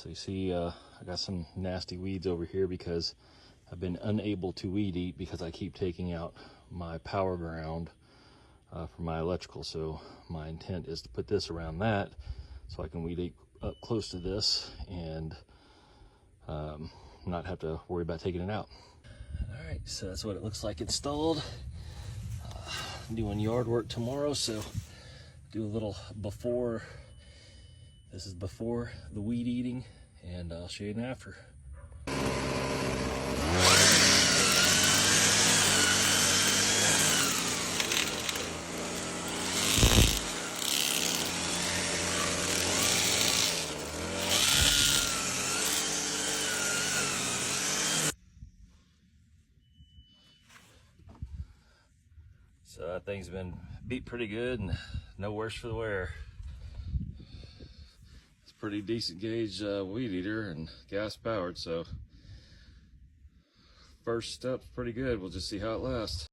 So you see, I got some nasty weeds over here because I've been unable to weed eat because I keep taking out my power ground for my electrical. So my intent is to put this around that so I can weed eat up close to this and not have to worry about taking it out. All right, so that's what it looks like installed. Doing yard work tomorrow, so do a little before. This is before the weed eating, and I'll show you an after. So that thing's been beat pretty good and no worse for the wear. It's a pretty decent gauge weed eater and gas powered, so first step's pretty good. We'll just see how it lasts.